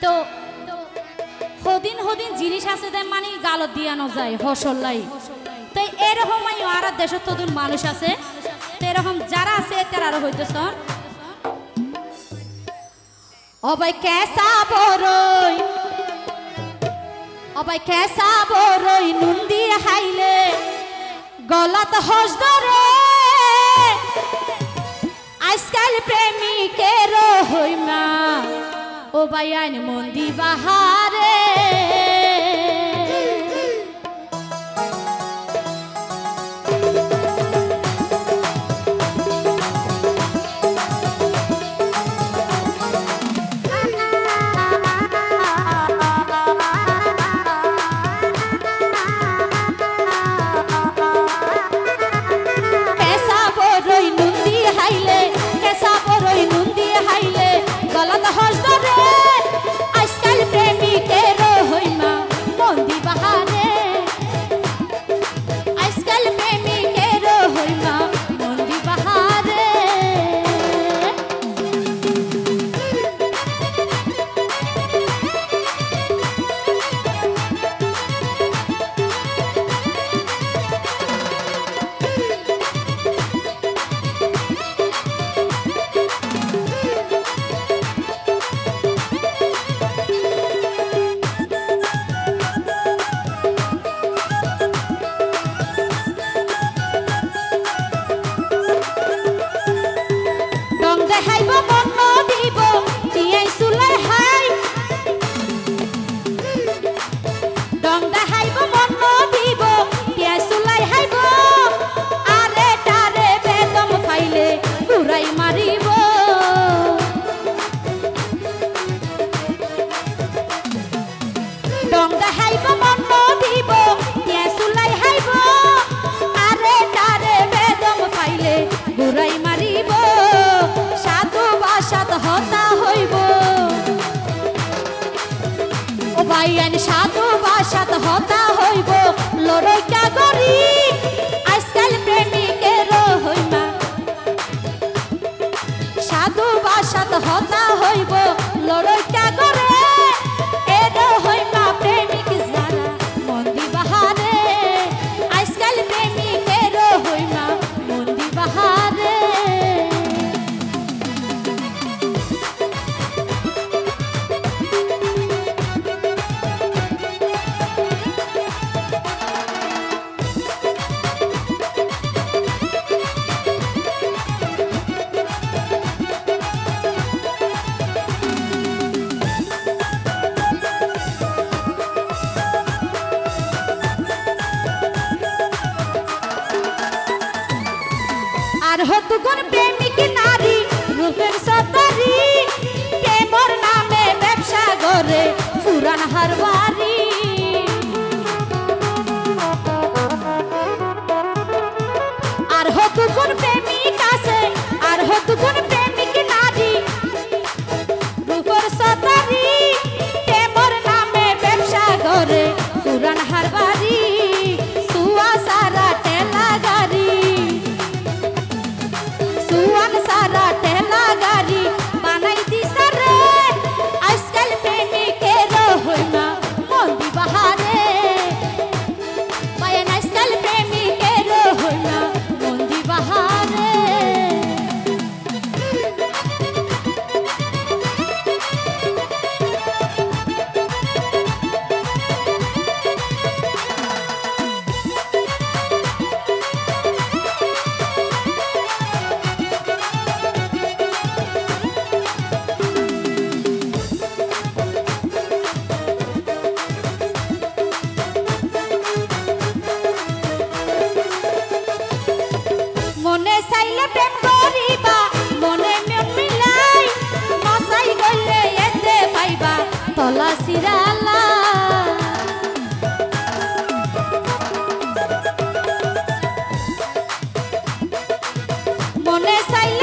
তো হদিন হদিন জিনিস আছে তাই মানে গালত দিয়ানো যায় হসল্লাই তো এরকম আর দেশের তদুন মানুষ আছে তো এরকম যারা আছে তারা আরো হইতেছ অবাই কেসা বরই নুন দিয়ে খাইলে গলাত হস ধরে আজকাল প্রেমিকের হইমা ও বাইন মন্দি বাহারে সাধু বাসাত হতা হইব লড়াই কাগরি আজকাল প্রেমিকের হইমা সাধু বাসাত হতা হইব লড়াই কাগরে এর হইমা প্রেমিক যারা মন্দি বাহারে আজকাল প্রেমিকের হইমা মন্দি বাহারে আর হতুগুন প্রেমিক নারী রূপের সতারি প্রেমর নামে ব্যবসা করে পুরান হারবারি আর হতুগুন প্রেমিক আছে আর হতুগুন প্রেমিক নারী রূপের সতারি প্রেমর নামে ব্যবসা করে পুরান হারবারি সুয়া সারা টেলা গাড়ি সারা টেলা গাড়ি বানাই দিছে রে আজকাল প্রেমিকের হইমা মন্দি বাহারে পায়েন আজকাল প্রেমিকের হইমা মন্দি বাহারে মনে চাইলে প্রেম করিবা মনে মিলাই মশাই গলে এতে পাইবা তলা সিরালা মনে চাইলে